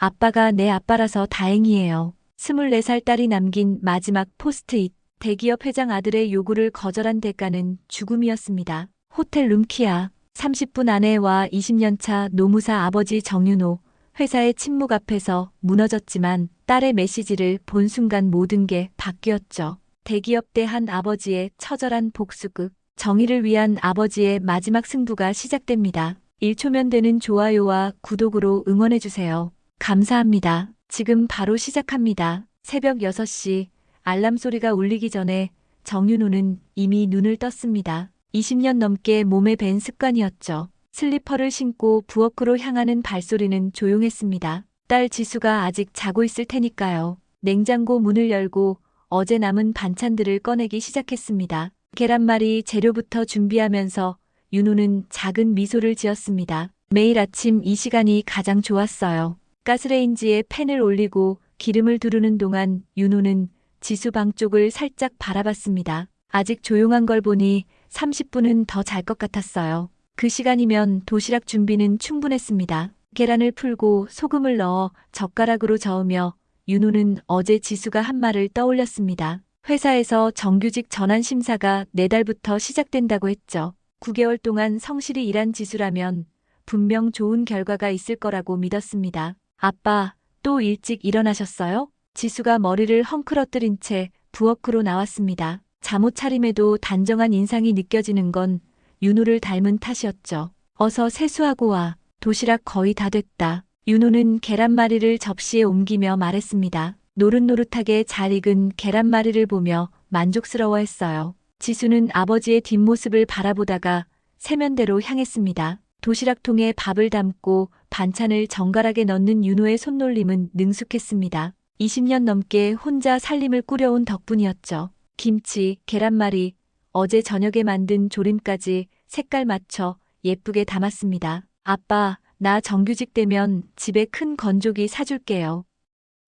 아빠가 내 아빠라서 다행이에요. 24살 딸이 남긴 마지막 포스트잇. 대기업 회장 아들의 요구를 거절한 대가는 죽음이었습니다. 호텔 룸키아. 30분 안에 와 20년 차 노무사 아버지 정윤호. 회사의 침묵 앞에서 무너졌지만 딸의 메시지를 본 순간 모든 게 바뀌었죠. 대기업 대 한 아버지의 처절한 복수극. 정의를 위한 아버지의 마지막 승부가 시작됩니다. 1초면 되는 좋아요와 구독으로 응원해주세요. 감사합니다. 지금 바로 시작합니다. 새벽 6시 알람 소리가 울리기 전에 정윤호는 이미 눈을 떴습니다. 20년 넘게 몸에 밴 습관이었죠. 슬리퍼를 신고 부엌으로 향하는 발소리는 조용했습니다. 딸 지수가 아직 자고 있을 테니까요. 냉장고 문을 열고 어제 남은 반찬들을 꺼내기 시작했습니다. 계란말이 재료부터 준비하면서 윤호는 작은 미소를 지었습니다. 매일 아침 이 시간이 가장 좋았어요. 가스레인지에 팬을 올리고 기름을 두르는 동안 윤호는 지수 방 쪽을 살짝 바라봤습니다. 아직 조용한 걸 보니 30분은 더 잘 것 같았어요. 그 시간이면 도시락 준비는 충분했습니다. 계란을 풀고 소금을 넣어 젓가락으로 저으며 윤호는 어제 지수가 한 말을 떠올렸습니다. 회사에서 정규직 전환 심사가 내달부터 시작된다고 했죠. 9개월 동안 성실히 일한 지수라면 분명 좋은 결과가 있을 거라고 믿었습니다. 아빠, 또 일찍 일어나셨어요? 지수가 머리를 헝클어뜨린 채 부엌으로 나왔습니다. 잠옷 차림에도 단정한 인상이 느껴지는 건 윤호를 닮은 탓이었죠. 어서 세수하고 와. 도시락 거의 다 됐다. 윤호는 계란말이를 접시에 옮기며 말했습니다. 노릇노릇하게 잘 익은 계란말이를 보며 만족스러워했어요. 지수는 아버지의 뒷모습을 바라보다가 세면대로 향했습니다. 도시락통에 밥을 담고 반찬을 정갈하게 넣는 윤호의 손놀림은 능숙했습니다. 20년 넘게 혼자 살림을 꾸려온 덕분이었죠. 김치, 계란말이, 어제 저녁에 만든 조림까지 색깔 맞춰 예쁘게 담았습니다. 아빠, 나 정규직 되면 집에 큰 건조기 사줄게요.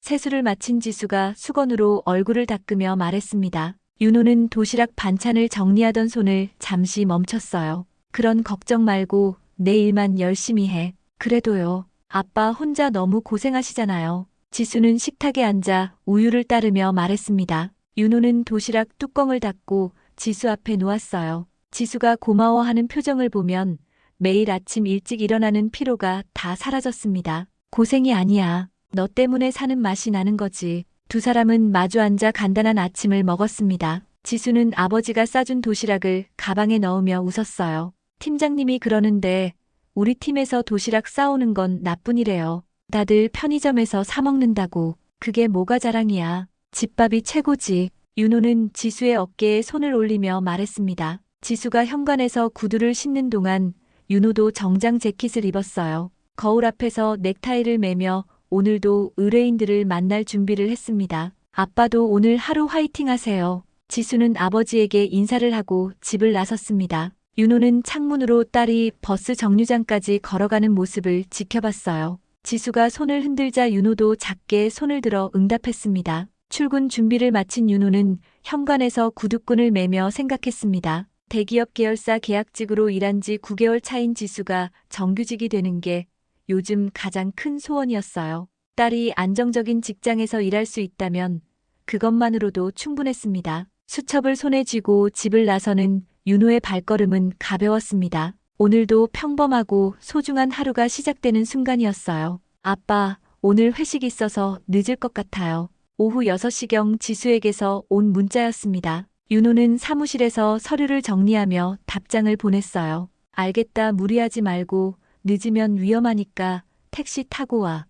세수를 마친 지수가 수건으로 얼굴을 닦으며 말했습니다. 윤호는 도시락 반찬을 정리하던 손을 잠시 멈췄어요. 그런 걱정 말고 내 일만 열심히 해. 그래도요. 아빠 혼자 너무 고생하시잖아요. 지수는 식탁에 앉아 우유를 따르며 말했습니다. 윤호는 도시락 뚜껑을 닫고 지수 앞에 놓았어요. 지수가 고마워하는 표정을 보면 매일 아침 일찍 일어나는 피로가 다 사라졌습니다. 고생이 아니야. 너 때문에 사는 맛이 나는 거지. 두 사람은 마주 앉아 간단한 아침을 먹었습니다. 지수는 아버지가 싸준 도시락을 가방에 넣으며 웃었어요. 팀장님이 그러는데 우리 팀에서 도시락 싸오는 건 나뿐이래요. 다들 편의점에서 사 먹는다고. 그게 뭐가 자랑이야. 집밥이 최고지. 윤호는 지수의 어깨에 손을 올리며 말했습니다. 지수가 현관에서 구두를 신는 동안 윤호도 정장 재킷을 입었어요. 거울 앞에서 넥타이를 매며 오늘도 의뢰인들을 만날 준비를 했습니다. 아빠도 오늘 하루 화이팅 하세요. 지수는 아버지에게 인사를 하고 집을 나섰습니다. 윤호는 창문으로 딸이 버스 정류장까지 걸어가는 모습을 지켜봤어요. 지수가 손을 흔들자 윤호도 작게 손을 들어 응답했습니다. 출근 준비를 마친 윤호는 현관에서 구두끈을 매며 생각했습니다. 대기업 계열사 계약직으로 일한 지 9개월 차인 지수가 정규직이 되는 게 요즘 가장 큰 소원이었어요. 딸이 안정적인 직장에서 일할 수 있다면 그것만으로도 충분했습니다. 수첩을 손에 쥐고 집을 나서는 윤호의 발걸음은 가벼웠습니다. 오늘도 평범하고 소중한 하루가 시작되는 순간이었어요. 아빠, 오늘 회식 있어서 늦을 것 같아요. 오후 6시경 지수에게서 온 문자였습니다. 윤호는 사무실에서 서류를 정리하며 답장을 보냈어요. 알겠다, 무리하지 말고 늦으면 위험하니까 택시 타고 와.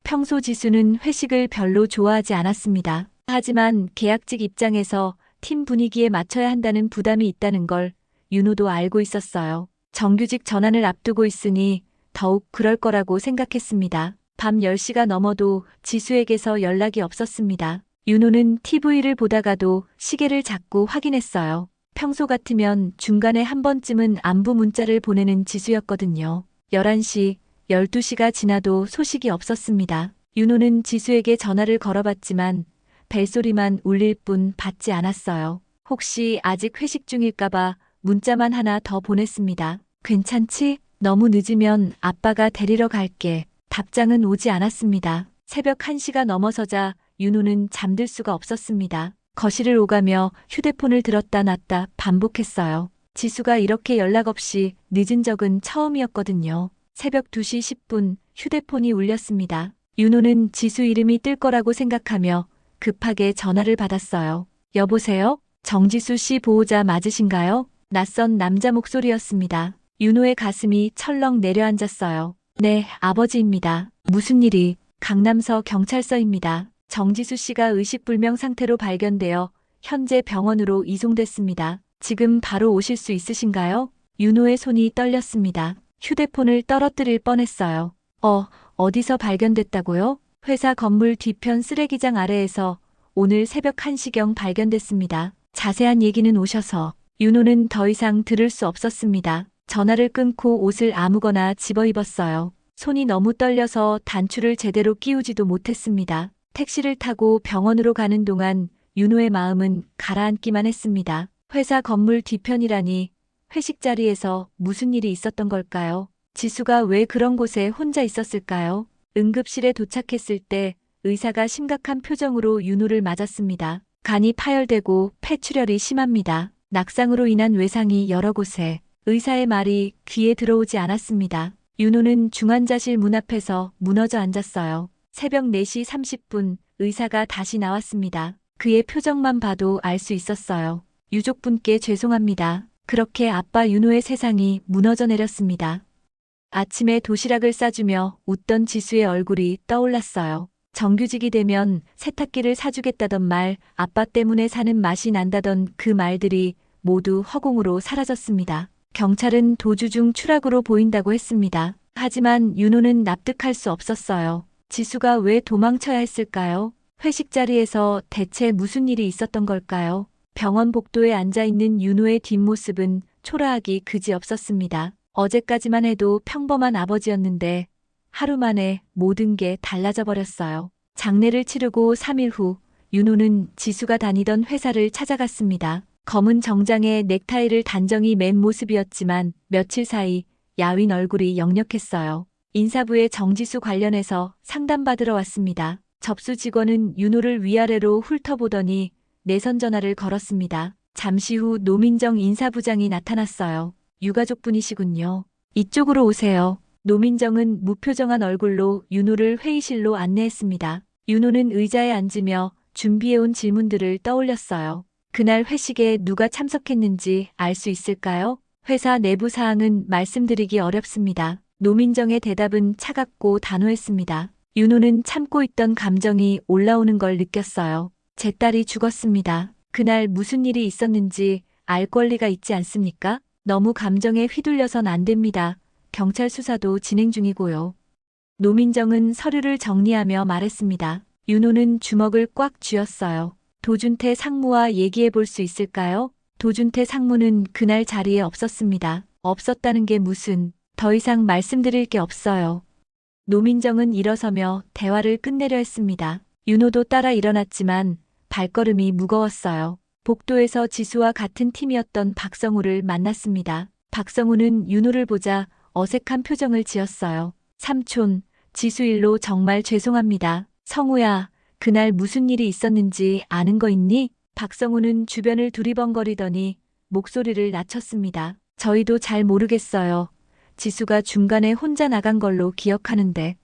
평소 지수는 회식을 별로 좋아하지 않았습니다. 하지만 계약직 입장에서 팀 분위기에 맞춰야 한다는 부담이 있다는 걸 윤호도 알고 있었어요. 정규직 전환을 앞두고 있으니 더욱 그럴 거라고 생각했습니다. 밤 10시가 넘어도 지수에게서 연락이 없었습니다. 윤호는 TV를 보다가도 시계를 자꾸 확인했어요. 평소 같으면 중간에 한 번쯤은 안부 문자를 보내는 지수였거든요. 11시, 12시가 지나도 소식이 없었습니다. 윤호는 지수에게 전화를 걸어봤지만 벨소리만 울릴 뿐 받지 않았어요. 혹시 아직 회식 중일까봐 문자만 하나 더 보냈습니다. 괜찮지? 너무 늦으면 아빠가 데리러 갈게. 답장은 오지 않았습니다. 새벽 1시가 넘어서자 윤호는 잠들 수가 없었습니다. 거실을 오가며 휴대폰을 들었다 놨다 반복했어요. 지수가 이렇게 연락 없이 늦은 적은 처음이었거든요. 새벽 2시 10분 휴대폰이 울렸습니다. 윤호는 지수 이름이 뜰 거라고 생각하며 급하게 전화를 받았어요. 여보세요? 정지수 씨 보호자 맞으신가요? 낯선 남자 목소리였습니다. 윤호의 가슴이 철렁 내려앉았어요. 네, 아버지입니다. 무슨 일이? 강남서 경찰서입니다. 정지수 씨가 의식불명 상태로 발견되어 현재 병원으로 이송됐습니다. 지금 바로 오실 수 있으신가요? 윤호의 손이 떨렸습니다. 휴대폰을 떨어뜨릴 뻔했어요. 어디서 발견됐다고요? 회사 건물 뒤편 쓰레기장 아래에서 오늘 새벽 1시경 발견됐습니다. 자세한 얘기는 오셔서. 윤호는 더 이상 들을 수 없었습니다. 전화를 끊고 옷을 아무거나 집어입었어요. 손이 너무 떨려서 단추를 제대로 끼우지도 못했습니다. 택시를 타고 병원으로 가는 동안 윤호의 마음은 가라앉기만 했습니다. 회사 건물 뒤편이라니 회식 자리에서 무슨 일이 있었던 걸까요? 지수가 왜 그런 곳에 혼자 있었을까요? 응급실에 도착했을 때 의사가 심각한 표정으로 윤호를 맞았습니다. 간이 파열되고 폐출혈이 심합니다. 낙상으로 인한 외상이 여러 곳에. 의사의 말이 귀에 들어오지 않았습니다. 윤호는 중환자실 문 앞에서 무너져 앉았어요. 새벽 4시 30분 의사가 다시 나왔습니다. 그의 표정만 봐도 알 수 있었어요. 유족분께 죄송합니다. 그렇게 아빠 윤호의 세상이 무너져 내렸습니다. 아침에 도시락을 싸주며 웃던 지수의 얼굴이 떠올랐어요. 정규직이 되면 세탁기를 사주겠다던 말, 아빠 때문에 사는 맛이 난다던 그 말들이 모두 허공으로 사라졌습니다. 경찰은 도주 중 추락으로 보인다고 했습니다. 하지만 윤호는 납득할 수 없었어요. 지수가 왜 도망쳐야 했을까요? 회식 자리에서 대체 무슨 일이 있었던 걸까요? 병원 복도에 앉아있는 윤호의 뒷모습은 초라하기 그지없었습니다. 어제까지만 해도 평범한 아버지였는데 하루 만에 모든 게 달라져 버렸어요. 장례를 치르고 3일 후 윤호는 지수가 다니던 회사를 찾아갔습니다. 검은 정장에 넥타이를 단정히 맨 모습이었지만 며칠 사이 야윈 얼굴이 역력했어요. 인사부에 정지수 관련해서 상담받으러 왔습니다. 접수 직원은 윤호를 위아래로 훑어보더니 내선 전화를 걸었습니다. 잠시 후 노민정 인사부장이 나타났어요. 유가족분이시군요. 이쪽으로 오세요. 노민정은 무표정한 얼굴로 윤호를 회의실로 안내했습니다. 윤호는 의자에 앉으며 준비해온 질문들을 떠올렸어요. 그날 회식에 누가 참석했는지 알 수 있을까요? 회사 내부 사항은 말씀드리기 어렵습니다. 노민정의 대답은 차갑고 단호했습니다. 윤호는 참고 있던 감정이 올라오는 걸 느꼈어요. 제 딸이 죽었습니다. 그날 무슨 일이 있었는지 알 권리가 있지 않습니까? 너무 감정에 휘둘려선 안 됩니다. 경찰 수사도 진행 중이고요. 노민정은 서류를 정리하며 말했습니다. 윤호는 주먹을 꽉 쥐었어요. 도준태 상무와 얘기해 볼 수 있을까요? 도준태 상무는 그날 자리에 없었습니다. 없었다는 게 무슨, 더 이상 말씀드릴 게 없어요. 노민정은 일어서며 대화를 끝내려 했습니다. 윤호도 따라 일어났지만 발걸음이 무거웠어요. 복도에서 지수와 같은 팀이었던 박성우를 만났습니다. 박성우는 윤호를 보자 어색한 표정을 지었어요. 삼촌, 지수 일로 정말 죄송합니다. 성우야, 그날 무슨 일이 있었는지 아는 거 있니? 박성우는 주변을 두리번거리더니 목소리를 낮췄습니다. 저희도 잘 모르겠어요. 지수가 중간에 혼자 나간 걸로 기억하는데.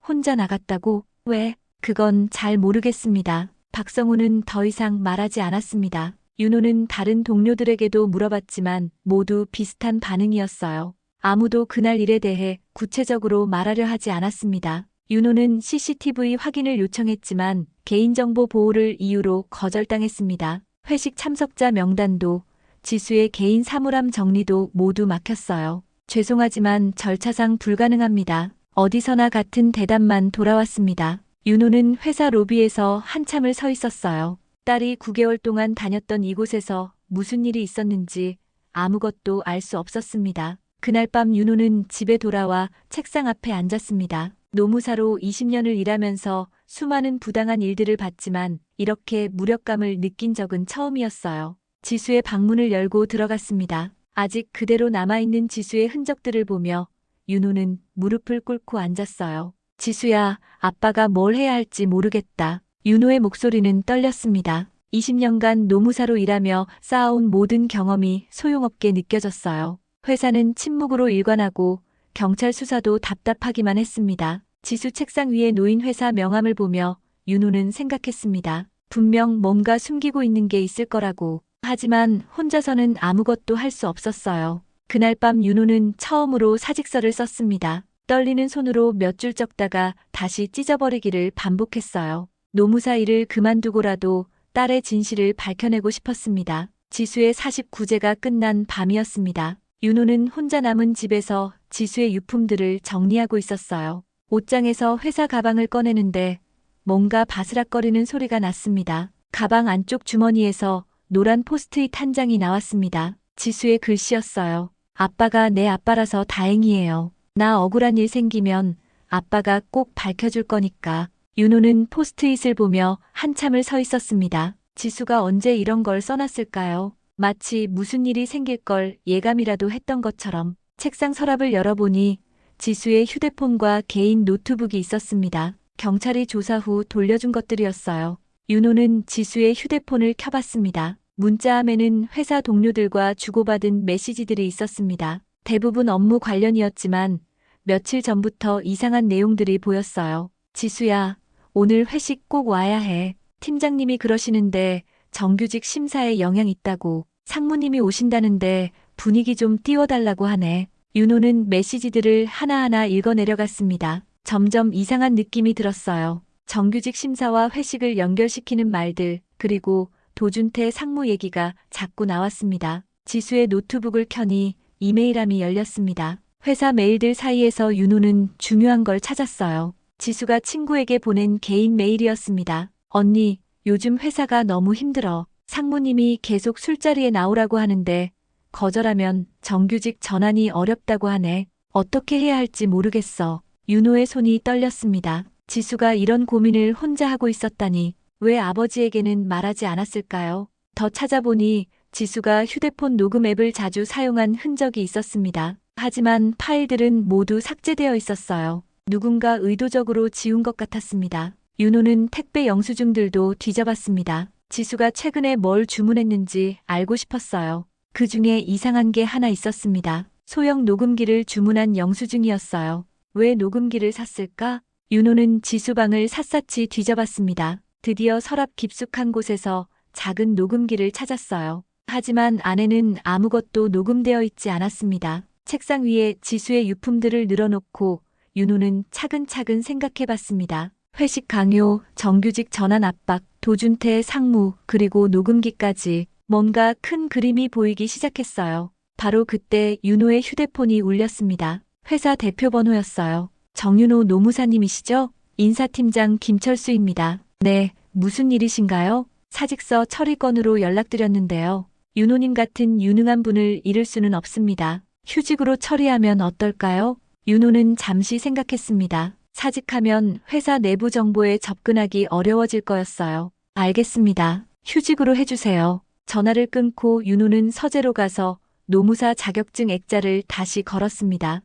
혼자 나갔다고? 왜? 그건 잘 모르겠습니다. 박성우는 더 이상 말하지 않았습니다. 윤호는 다른 동료들에게도 물어봤지만 모두 비슷한 반응이었어요. 아무도 그날 일에 대해 구체적으로 말하려 하지 않았습니다. 윤호는 CCTV 확인을 요청했지만 개인정보 보호를 이유로 거절당했습니다. 회식 참석자 명단도 지수의 개인 사물함 정리도 모두 막혔어요. 죄송하지만 절차상 불가능합니다. 어디서나 같은 대답만 돌아왔습니다. 윤호는 회사 로비에서 한참을 서 있었어요. 딸이 9개월 동안 다녔던 이곳에서 무슨 일이 있었는지 아무것도 알 수 없었습니다. 그날 밤 윤호는 집에 돌아와 책상 앞에 앉았습니다. 노무사로 20년을 일하면서 수많은 부당한 일들을 봤지만 이렇게 무력감을 느낀 적은 처음이었어요. 지수의 방문을 열고 들어갔습니다. 아직 그대로 남아있는 지수의 흔적들을 보며 윤호는 무릎을 꿇고 앉았어요. 지수야, 아빠가 뭘 해야 할지 모르겠다. 윤호의 목소리는 떨렸습니다. 20년간 노무사로 일하며 쌓아온 모든 경험이 소용없게 느껴졌어요. 회사는 침묵으로 일관하고 경찰 수사도 답답하기만 했습니다. 지수 책상 위에 놓인 회사 명함을 보며 윤호는 생각했습니다. 분명 뭔가 숨기고 있는 게 있을 거라고. 하지만 혼자서는 아무것도 할 수 없었어요. 그날 밤 윤호는 처음으로 사직서를 썼습니다. 떨리는 손으로 몇 줄 적다가 다시 찢어버리기를 반복했어요. 노무사 일을 그만두고라도 딸의 진실을 밝혀내고 싶었습니다. 지수의 49제가 끝난 밤이었습니다. 윤호는 혼자 남은 집에서 지수의 유품들을 정리하고 있었어요. 옷장에서 회사 가방을 꺼내는데 뭔가 바스락거리는 소리가 났습니다. 가방 안쪽 주머니에서 노란 포스트잇 한 장이 나왔습니다. 지수의 글씨였어요. 아빠가 내 아빠라서 다행이에요. 나 억울한 일 생기면 아빠가 꼭 밝혀줄 거니까. 윤호는 포스트잇을 보며 한참을 서 있었습니다. 지수가 언제 이런 걸 써놨을까요? 마치 무슨 일이 생길 걸 예감이라도 했던 것처럼. 책상 서랍을 열어보니 지수의 휴대폰과 개인 노트북이 있었습니다. 경찰이 조사 후 돌려준 것들이었어요. 윤호는 지수의 휴대폰을 켜봤습니다. 문자함에는 회사 동료들과 주고받은 메시지들이 있었습니다. 대부분 업무 관련이었지만 며칠 전부터 이상한 내용들이 보였어요. 지수야, 오늘 회식 꼭 와야 해. 팀장님이 그러시는데 정규직 심사에 영향 있다고. 상무님이 오신다는데 분위기 좀 띄워달라고 하네. 윤호는 메시지들을 하나하나 읽어내려갔습니다. 점점 이상한 느낌이 들었어요. 정규직 심사와 회식을 연결시키는 말들, 그리고 도준태 상무 얘기가 자꾸 나왔습니다. 지수의 노트북을 켜니 이메일함이 열렸습니다. 회사 메일들 사이에서 윤호는 중요한 걸 찾았어요. 지수가 친구에게 보낸 개인 메일이었습니다. 언니, 요즘 회사가 너무 힘들어. 상무님이 계속 술자리에 나오라고 하는데 거절하면 정규직 전환이 어렵다고 하네. 어떻게 해야 할지 모르겠어. 윤호의 손이 떨렸습니다. 지수가 이런 고민을 혼자 하고 있었다니 왜 아버지에게는 말하지 않았을까요? 더 찾아보니 지수가 휴대폰 녹음 앱을 자주 사용한 흔적이 있었습니다. 하지만 파일들은 모두 삭제되어 있었어요. 누군가 의도적으로 지운 것 같았습니다. 윤호는 택배 영수증들도 뒤져봤습니다. 지수가 최근에 뭘 주문했는지 알고 싶었어요. 그 중에 이상한 게 하나 있었습니다. 소형 녹음기를 주문한 영수증이었어요. 왜 녹음기를 샀을까? 윤호는 지수방을 샅샅이 뒤져봤습니다. 드디어 서랍 깊숙한 곳에서 작은 녹음기를 찾았어요. 하지만 안에는 아무것도 녹음되어 있지 않았습니다. 책상 위에 지수의 유품들을 늘어놓고 윤호는 차근차근 생각해봤습니다. 회식 강요, 정규직 전환 압박, 도준태 상무, 그리고 녹음기까지 뭔가 큰 그림이 보이기 시작했어요. 바로 그때 윤호의 휴대폰이 울렸습니다. 회사 대표 번호였어요. 정윤호 노무사님이시죠? 인사팀장 김철수입니다. 네, 무슨 일이신가요? 사직서 처리 건으로 연락드렸는데요. 윤호님 같은 유능한 분을 잃을 수는 없습니다. 휴직으로 처리하면 어떨까요? 윤호는 잠시 생각했습니다. 사직하면 회사 내부 정보에 접근하기 어려워질 거였어요. 알겠습니다. 휴직으로 해주세요. 전화를 끊고 윤호는 서재로 가서 노무사 자격증 액자를 다시 걸었습니다.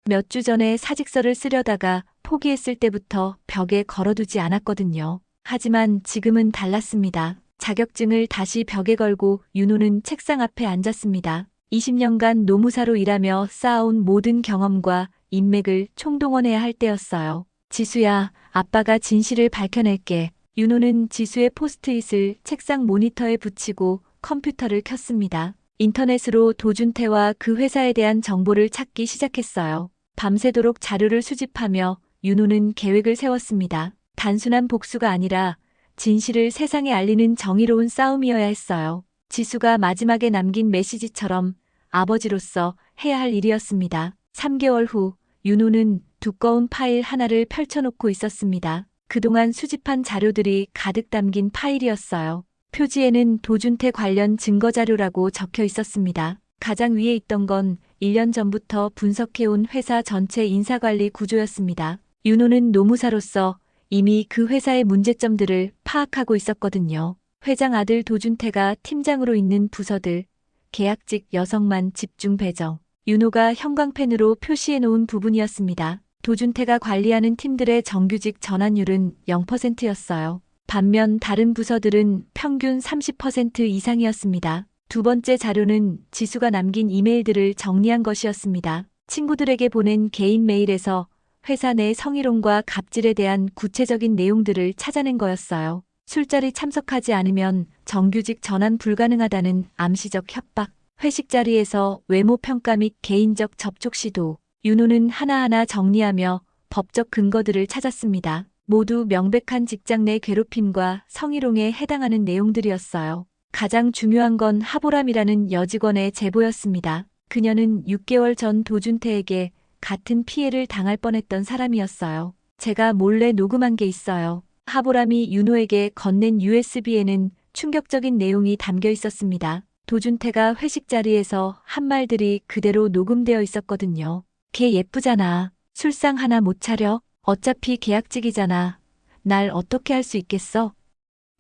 몇 주 전에 사직서를 쓰려다가 포기했을 때부터 벽에 걸어두지 않았거든요. 하지만 지금은 달랐습니다. 자격증을 다시 벽에 걸고 윤호는 책상 앞에 앉았습니다. 20년간 노무사로 일하며 쌓아온 모든 경험과 인맥을 총동원해야 할 때였어요. 지수야, 아빠가 진실을 밝혀낼게. 윤호는 지수의 포스트잇을 책상 모니터에 붙이고 컴퓨터를 켰습니다. 인터넷으로 도준태와 그 회사에 대한 정보를 찾기 시작했어요. 밤새도록 자료를 수집하며 윤호는 계획을 세웠습니다. 단순한 복수가 아니라 진실을 세상에 알리는 정의로운 싸움이어야 했어요. 지수가 마지막에 남긴 메시지처럼 아버지로서 해야 할 일이었습니다. 3개월 후 윤호는 두꺼운 파일 하나를 펼쳐놓고 있었습니다. 그동안 수집한 자료들이 가득 담긴 파일이었어요. 표지에는 도준태 관련 증거자료라고 적혀 있었습니다. 가장 위에 있던 건 1년 전부터 분석해온 회사 전체 인사관리 구조였습니다. 윤호는 노무사로서 이미 그 회사의 문제점들을 파악하고 있었거든요. 회장 아들 도준태가 팀장으로 있는 부서들, 계약직 여성만 집중 배정, 윤호가 형광펜으로 표시해놓은 부분이었습니다. 도준태가 관리하는 팀들의 정규직 전환율은 0%였어요. 반면 다른 부서들은 평균 30% 이상이었습니다. 두 번째 자료는 지수가 남긴 이메일들을 정리한 것이었습니다. 친구들에게 보낸 개인 메일에서 회사 내 성희롱과 갑질에 대한 구체적인 내용들을 찾아낸 거였어요. 술자리 참석하지 않으면 정규직 전환 불가능하다는 암시적 협박, 회식 자리에서 외모 평가 및 개인적 접촉 시도, 윤호는 하나하나 정리하며 법적 근거들을 찾았습니다. 모두 명백한 직장 내 괴롭힘과 성희롱에 해당하는 내용들이었어요. 가장 중요한 건 하보람이라는 여직원의 제보였습니다. 그녀는 6개월 전 도준태에게 같은 피해를 당할 뻔했던 사람이었어요. 제가 몰래 녹음한 게 있어요. 하보람이 윤호에게 건넨 USB에는 충격적인 내용이 담겨 있었습니다. 도준태가 회식 자리에서 한 말들이 그대로 녹음되어 있었거든요. 걔 예쁘잖아. 술상 하나 못 차려? 어차피 계약직이잖아. 날 어떻게 할 수 있겠어?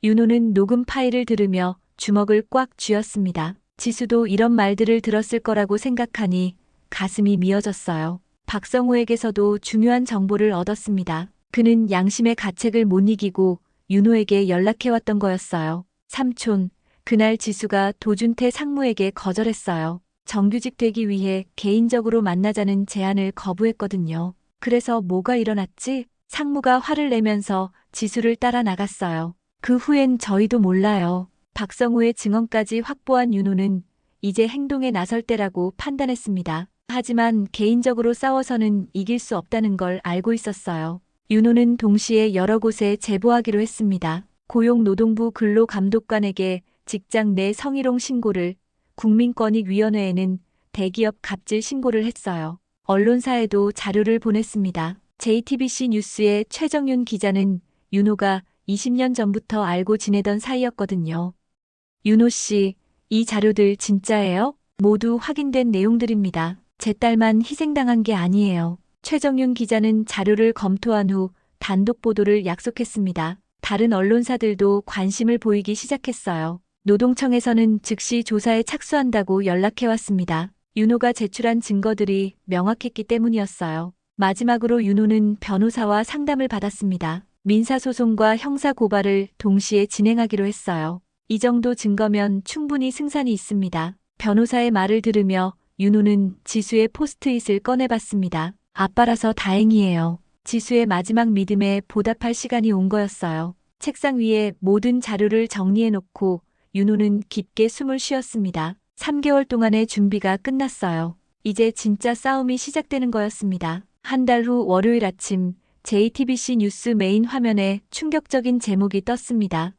윤호는 녹음 파일을 들으며 주먹을 꽉 쥐었습니다. 지수도 이런 말들을 들었을 거라고 생각하니 가슴이 미어졌어요. 박성우에게서도 중요한 정보를 얻었습니다. 그는 양심의 가책을 못 이기고 윤호에게 연락해왔던 거였어요. 삼촌, 그날 지수가 도준태 상무에게 거절했어요. 정규직 되기 위해 개인적으로 만나자는 제안을 거부했거든요. 그래서 뭐가 일어났지? 상무가 화를 내면서 지수를 따라 나갔어요. 그 후엔 저희도 몰라요. 박성우의 증언까지 확보한 윤호는 이제 행동에 나설 때라고 판단했습니다. 하지만 개인적으로 싸워서는 이길 수 없다는 걸 알고 있었어요. 윤호는 동시에 여러 곳에 제보하기로 했습니다. 고용노동부 근로감독관에게 직장 내 성희롱 신고를, 국민권익위원회에는 대기업 갑질 신고를 했어요. 언론사에도 자료를 보냈습니다. JTBC 뉴스의 최정윤 기자는 윤호가 20년 전부터 알고 지내던 사이였거든요. 윤호 씨, 이 자료들 진짜예요? 모두 확인된 내용들입니다. 제 딸만 희생당한 게 아니에요. 최정윤 기자는 자료를 검토한 후 단독 보도를 약속했습니다. 다른 언론사들도 관심을 보이기 시작했어요. 노동청에서는 즉시 조사에 착수한다고 연락해왔습니다. 윤호가 제출한 증거들이 명확했기 때문이었어요. 마지막으로 윤호는 변호사와 상담을 받았습니다. 민사소송과 형사고발을 동시에 진행하기로 했어요. 이 정도 증거면 충분히 승산이 있습니다. 변호사의 말을 들으며 윤호는 지수의 포스트잇을 꺼내봤습니다. 아빠라서 다행이에요. 지수의 마지막 믿음에 보답할 시간이 온 거였어요. 책상 위에 모든 자료를 정리해놓고 윤호는 깊게 숨을 쉬었습니다. 3개월 동안의 준비가 끝났어요. 이제 진짜 싸움이 시작되는 거였습니다. 한 달 후 월요일 아침 JTBC 뉴스 메인 화면에 충격적인 제목이 떴습니다.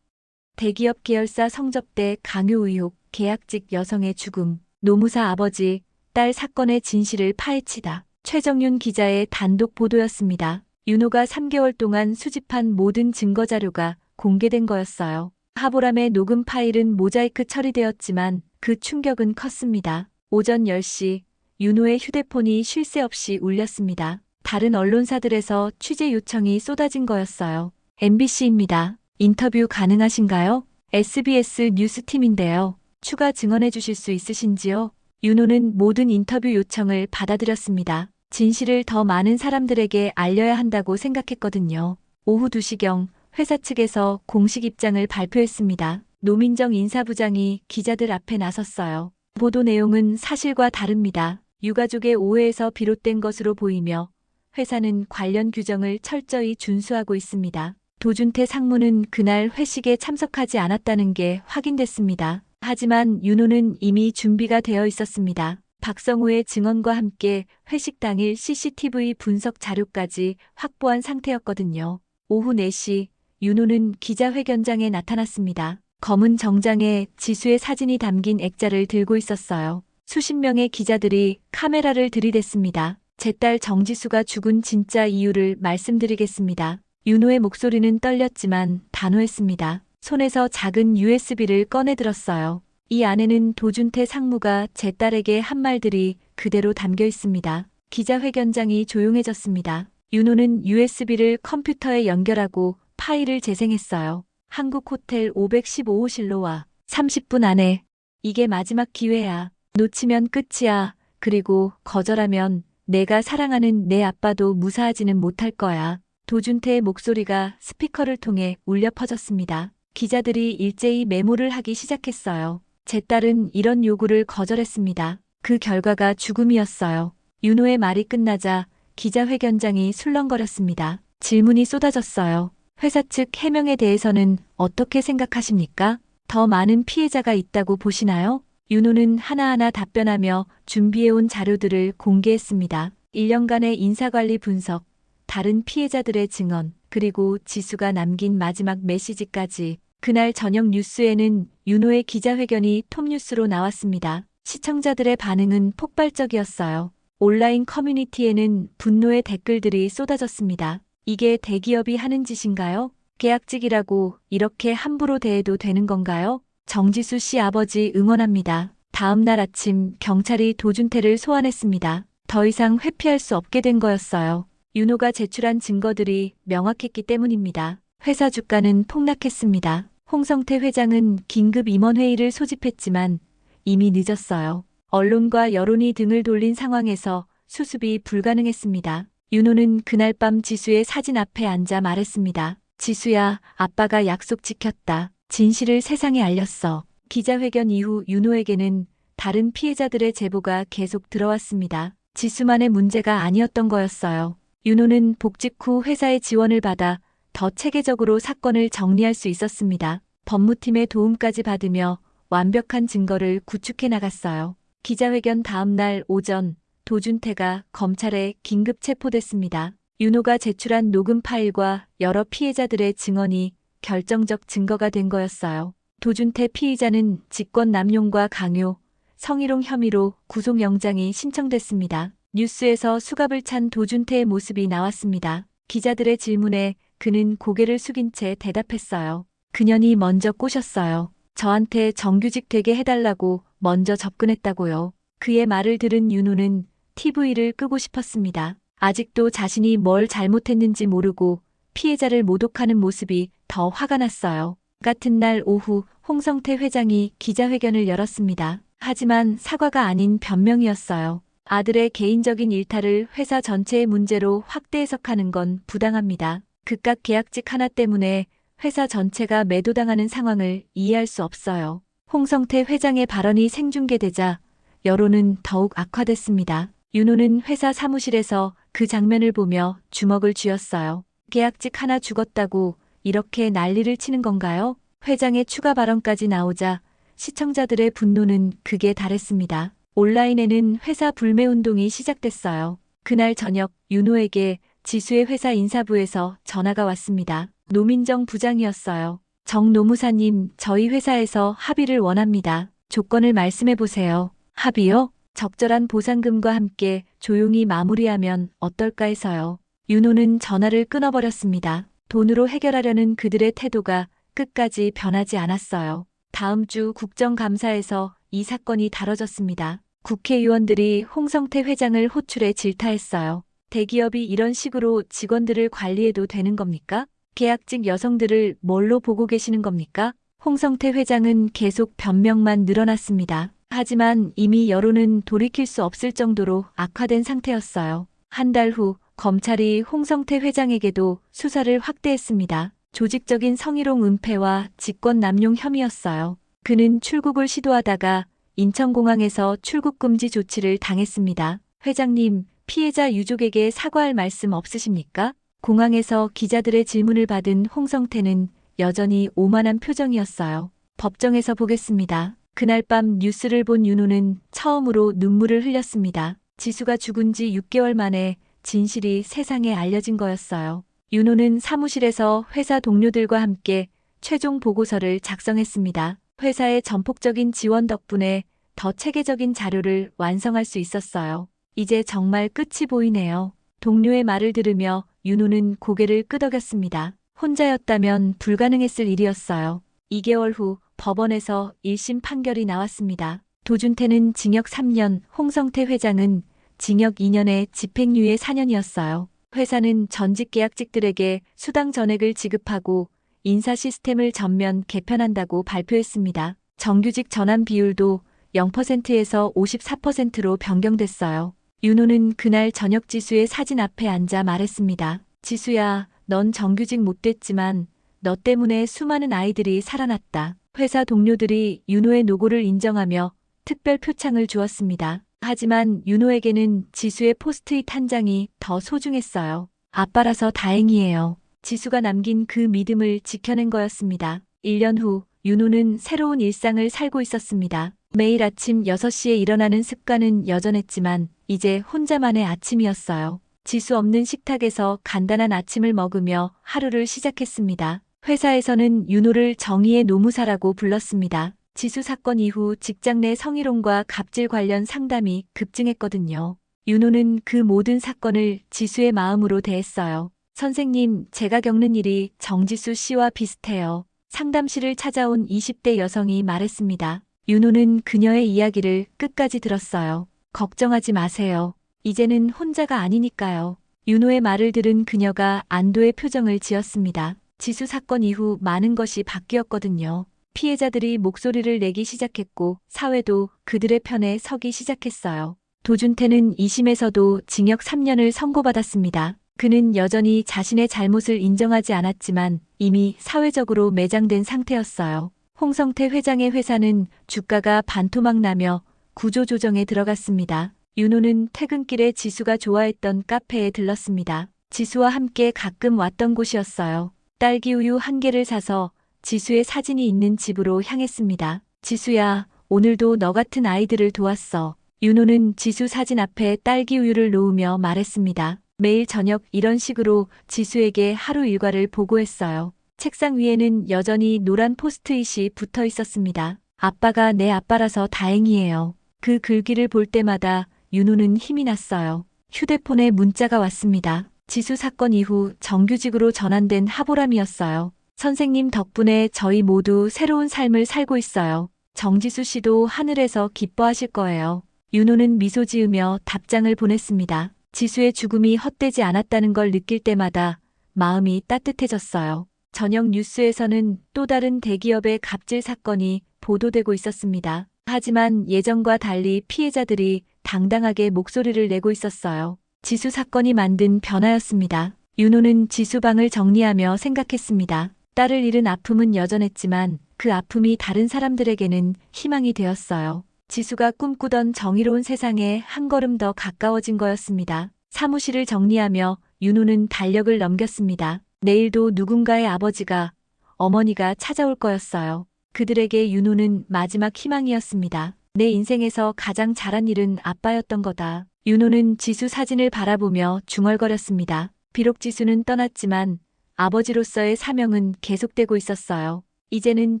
대기업 계열사 성접대 강요 의혹, 계약직 여성의 죽음, 노무사 아버지, 딸 사건의 진실을 파헤치다. 최정윤 기자의 단독 보도였습니다. 윤호가 3개월 동안 수집한 모든 증거 자료가 공개된 거였어요. 하보람의 녹음 파일은 모자이크 처리되었지만 그 충격은 컸습니다. 오전 10시 윤호의 휴대폰이 쉴 새 없이 울렸습니다. 다른 언론사들에서 취재 요청이 쏟아진 거였어요. MBC입니다. 인터뷰 가능하신가요? SBS 뉴스팀인데요. 추가 증언해 주실 수 있으신지요? 윤호는 모든 인터뷰 요청을 받아들였습니다. 진실을 더 많은 사람들에게 알려야 한다고 생각했거든요. 오후 2시경 회사 측에서 공식 입장을 발표했습니다. 노민정 인사부장이 기자들 앞에 나섰어요. 보도 내용은 사실과 다릅니다. 유가족의 오해에서 비롯된 것으로 보이며 회사는 관련 규정을 철저히 준수하고 있습니다. 도준태 상무는 그날 회식에 참석하지 않았다는 게 확인됐습니다. 하지만 윤호는 이미 준비가 되어 있었습니다. 박성우의 증언과 함께 회식 당일 CCTV 분석 자료까지 확보한 상태였거든요. 오후 4시 윤호는 기자회견장에 나타났습니다. 검은 정장에 지수의 사진이 담긴 액자를 들고 있었어요. 수십 명의 기자들이 카메라를 들이댔습니다. 제 딸 정지수가 죽은 진짜 이유를 말씀드리겠습니다. 윤호의 목소리는 떨렸지만 단호했습니다. 손에서 작은 USB를 꺼내들었어요. 이 안에는 도준태 상무가 제 딸에게 한 말들이 그대로 담겨 있습니다. 기자회견장이 조용해졌습니다. 윤호는 USB를 컴퓨터에 연결하고 파일을 재생했어요. 한국 호텔 515호실로 와. 30분 안에. 이게 마지막 기회야. 놓치면 끝이야. 그리고 거절하면 내가 사랑하는 내 아빠도 무사하지는 못할 거야. 도준태의 목소리가 스피커를 통해 울려 퍼졌습니다. 기자들이 일제히 메모를 하기 시작했어요. 제 딸은 이런 요구를 거절했습니다. 그 결과가 죽음이었어요. 윤호의 말이 끝나자 기자회견장이 술렁거렸습니다. 질문이 쏟아졌어요. 회사 측 해명에 대해서는 어떻게 생각하십니까? 더 많은 피해자가 있다고 보시나요? 윤호는 하나하나 답변하며 준비해온 자료들을 공개했습니다. 1년간의 인사관리 분석, 다른 피해자들의 증언, 그리고 지수가 남긴 마지막 메시지까지. 그날 저녁 뉴스에는 윤호의 기자회견이 톱뉴스로 나왔습니다. 시청자들의 반응은 폭발적이었어요. 온라인 커뮤니티에는 분노의 댓글들이 쏟아졌습니다. 이게 대기업이 하는 짓인가요? 계약직이라고 이렇게 함부로 대해도 되는 건가요? 정지수 씨 아버지 응원합니다. 다음 날 아침 경찰이 도준태를 소환했습니다. 더 이상 회피할 수 없게 된 거였어요. 윤호가 제출한 증거들이 명확했기 때문입니다. 회사 주가는 폭락했습니다. 홍성태 회장은 긴급 임원회의를 소집했지만 이미 늦었어요. 언론과 여론이 등을 돌린 상황에서 수습이 불가능했습니다. 윤호는 그날 밤 지수의 사진 앞에 앉아 말했습니다. 지수야, 아빠가 약속 지켰다. 진실을 세상에 알렸어. 기자회견 이후 윤호에게는 다른 피해자들의 제보가 계속 들어왔습니다. 지수만의 문제가 아니었던 거였어요. 윤호는 복직 후 회사의 지원을 받아 더 체계적으로 사건을 정리할 수 있었습니다. 법무팀의 도움까지 받으며 완벽한 증거를 구축해 나갔어요. 기자회견 다음 날 오전 도준태가 검찰에 긴급 체포됐습니다. 윤호가 제출한 녹음 파일과 여러 피해자들의 증언이 결정적 증거가 된 거였어요. 도준태 피의자는 직권남용과 강요, 성희롱 혐의로 구속영장이 신청됐습니다. 뉴스에서 수갑을 찬 도준태의 모습이 나왔습니다. 기자들의 질문에 그는 고개를 숙인 채 대답했어요. 그년이 먼저 꼬셨어요. 저한테 정규직 되게 해달라고 먼저 접근했다고요. 그의 말을 들은 윤호는 TV를 끄고 싶었습니다. 아직도 자신이 뭘 잘못했는지 모르고 피해자를 모독하는 모습이 더 화가 났어요. 같은 날 오후 홍성태 회장이 기자회견을 열었습니다. 하지만 사과가 아닌 변명이었어요. 아들의 개인적인 일탈을 회사 전체의 문제로 확대 해석하는 건 부당합니다. 극각 계약직 하나 때문에 회사 전체가 매도당하는 상황을 이해할 수 없어요. 홍성태 회장의 발언이 생중계되자 여론은 더욱 악화됐습니다. 윤호는 회사 사무실에서 그 장면을 보며 주먹을 쥐었어요. 계약직 하나 죽었다고 이렇게 난리를 치는 건가요? 회장의 추가 발언까지 나오자 시청자들의 분노는 극에 달했습니다. 온라인에는 회사 불매운동이 시작됐어요. 그날 저녁 윤호에게 지수의 회사 인사부에서 전화가 왔습니다. 노민정 부장이었어요. 정 노무사님, 저희 회사에서 합의를 원합니다. 조건을 말씀해 보세요. 합의요? 적절한 보상금과 함께 조용히 마무리하면 어떨까 해서요. 윤호는 전화를 끊어버렸습니다. 돈으로 해결하려는 그들의 태도가 끝까지 변하지 않았어요. 다음 주 국정감사에서 이 사건이 다뤄졌습니다. 국회의원들이 홍성태 회장을 호출해 질타했어요. 대기업이 이런 식으로 직원들을 관리해도 되는 겁니까? 계약직 여성들을 뭘로 보고 계시는 겁니까? 홍성태 회장은 계속 변명만 늘어났습니다. 하지만 이미 여론은 돌이킬 수 없을 정도로 악화된 상태였어요. 한 달 후 검찰이 홍성태 회장에게도 수사를 확대했습니다. 조직적인 성희롱 은폐와 직권남용 혐의였어요. 그는 출국을 시도하다가 인천공항에서 출국금지 조치를 당했습니다. 회장님, 피해자 유족에게 사과할 말씀 없으십니까? 공항에서 기자들의 질문을 받은 홍성태는 여전히 오만한 표정이었어요. 법정에서 보겠습니다. 그날 밤 뉴스를 본 윤호는 처음으로 눈물을 흘렸습니다. 지수가 죽은 지 6개월 만에 진실이 세상에 알려진 거였어요. 윤호는 사무실에서 회사 동료들과 함께 최종 보고서를 작성했습니다. 회사의 전폭적인 지원 덕분에 더 체계적인 자료를 완성할 수 있었어요. 이제 정말 끝이 보이네요. 동료의 말을 들으며 윤호는 고개를 끄덕였습니다. 혼자였다면 불가능했을 일이었어요. 2개월 후 법원에서 1심 판결이 나왔습니다. 도준태는 징역 3년, 홍성태 회장은 징역 2년에 집행유예 4년이었어요. 회사는 전직 계약직들에게 수당 전액을 지급하고 인사 시스템을 전면 개편한다고 발표했습니다. 정규직 전환 비율도 0%에서 54%로 변경됐어요. 윤호는 그날 저녁 지수의 사진 앞에 앉아 말했습니다. 지수야, 넌 정규직 못 됐지만 너 때문에 수많은 아이들이 살아났다. 회사 동료들이 윤호의 노고를 인정하며 특별 표창을 주었습니다. 하지만 윤호에게는 지수의 포스트잇 한 장이 더 소중했어요. 아빠라서 다행이에요. 지수가 남긴 그 믿음을 지켜낸 거였습니다. 1년 후 윤호는 새로운 일상을 살고 있었습니다. 매일 아침 6시에 일어나는 습관은 여전했지만 이제 혼자만의 아침이었어요. 지수 없는 식탁에서 간단한 아침을 먹으며 하루를 시작했습니다. 회사에서는 윤호를 정의의 노무사라고 불렀습니다. 지수 사건 이후 직장 내 성희롱과 갑질 관련 상담이 급증했거든요. 윤호는 그 모든 사건을 지수의 마음으로 대했어요. 선생님, 제가 겪는 일이 정지수 씨와 비슷해요. 상담실을 찾아온 20대 여성이 말했습니다. 윤호는 그녀의 이야기를 끝까지 들었어요. 걱정하지 마세요. 이제는 혼자가 아니니까요. 윤호의 말을 들은 그녀가 안도의 표정을 지었습니다. 지수 사건 이후 많은 것이 바뀌었거든요. 피해자들이 목소리를 내기 시작했고 사회도 그들의 편에 서기 시작했어요. 도준태는 2심에서도 징역 3년을 선고받았습니다. 그는 여전히 자신의 잘못을 인정하지 않았지만 이미 사회적으로 매장된 상태였어요. 홍성태 회장의 회사는 주가가 반토막 나며 구조조정에 들어갔습니다. 윤호는 퇴근길에 지수가 좋아했던 카페에 들렀습니다. 지수와 함께 가끔 왔던 곳이었어요. 딸기 우유 1개를 사서 지수의 사진이 있는 집으로 향했습니다. 지수야, 오늘도 너 같은 아이들을 도왔어. 윤호는 지수 사진 앞에 딸기 우유를 놓으며 말했습니다. 매일 저녁 이런 식으로 지수에게 하루 일과를 보고했어요. 책상 위에는 여전히 노란 포스트잇이 붙어 있었습니다. 아빠가 내 아빠라서 다행이에요. 그 글귀를 볼 때마다 윤호는 힘이 났어요. 휴대폰에 문자가 왔습니다. 지수 사건 이후 정규직으로 전환된 하보람이었어요. 선생님 덕분에 저희 모두 새로운 삶을 살고 있어요. 정지수 씨도 하늘에서 기뻐하실 거예요. 윤호는 미소 지으며 답장을 보냈습니다. 지수의 죽음이 헛되지 않았다는 걸 느낄 때마다 마음이 따뜻해졌어요. 저녁 뉴스에서는 또 다른 대기업의 갑질 사건이 보도되고 있었습니다. 하지만 예전과 달리 피해자들이 당당하게 목소리를 내고 있었어요. 지수 사건이 만든 변화였습니다. 윤호는 지수 방을 정리하며 생각했습니다. 딸을 잃은 아픔은 여전했지만 그 아픔이 다른 사람들에게는 희망이 되었어요. 지수가 꿈꾸던 정의로운 세상에 한 걸음 더 가까워진 거였습니다. 사무실을 정리하며 윤호는 달력을 넘겼습니다. 내일도 누군가의 아버지가, 어머니가 찾아올 거였어요. 그들에게 윤호는 마지막 희망이었습니다. 내 인생에서 가장 잘한 일은 아빠였던 거다. 윤호는 지수 사진을 바라보며 중얼거렸습니다. 비록 지수는 떠났지만 아버지로서의 사명은 계속되고 있었어요. 이제는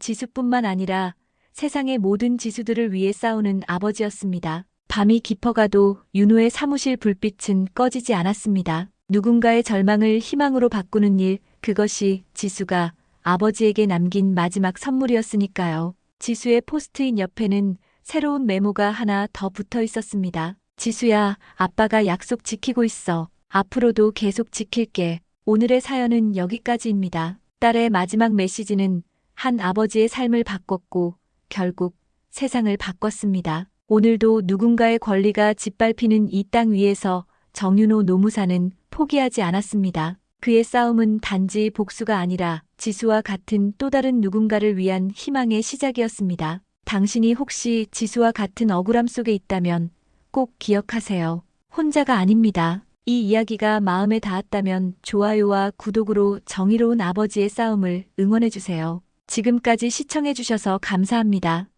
지수뿐만 아니라 세상의 모든 지수들을 위해 싸우는 아버지였습니다. 밤이 깊어가도 윤호의 사무실 불빛은 꺼지지 않았습니다. 누군가의 절망을 희망으로 바꾸는 일, 그것이 지수가 아버지에게 남긴 마지막 선물이었으니까요. 지수의 포스트잇 옆에는 새로운 메모가 하나 더 붙어 있었습니다. 지수야, 아빠가 약속 지키고 있어. 앞으로도 계속 지킬게. 오늘의 사연은 여기까지입니다. 딸의 마지막 메시지는 한 아버지의 삶을 바꿨고 결국 세상을 바꿨습니다. 오늘도 누군가의 권리가 짓밟히는 이 땅 위에서 정윤호 노무사는 포기하지 않았습니다. 그의 싸움은 단지 복수가 아니라 지수와 같은 또 다른 누군가를 위한 희망의 시작이었습니다. 당신이 혹시 지수와 같은 억울함 속에 있다면 꼭 기억하세요. 혼자가 아닙니다. 이 이야기가 마음에 닿았다면 좋아요와 구독으로 정의로운 아버지의 싸움을 응원해주세요. 지금까지 시청해주셔서 감사합니다.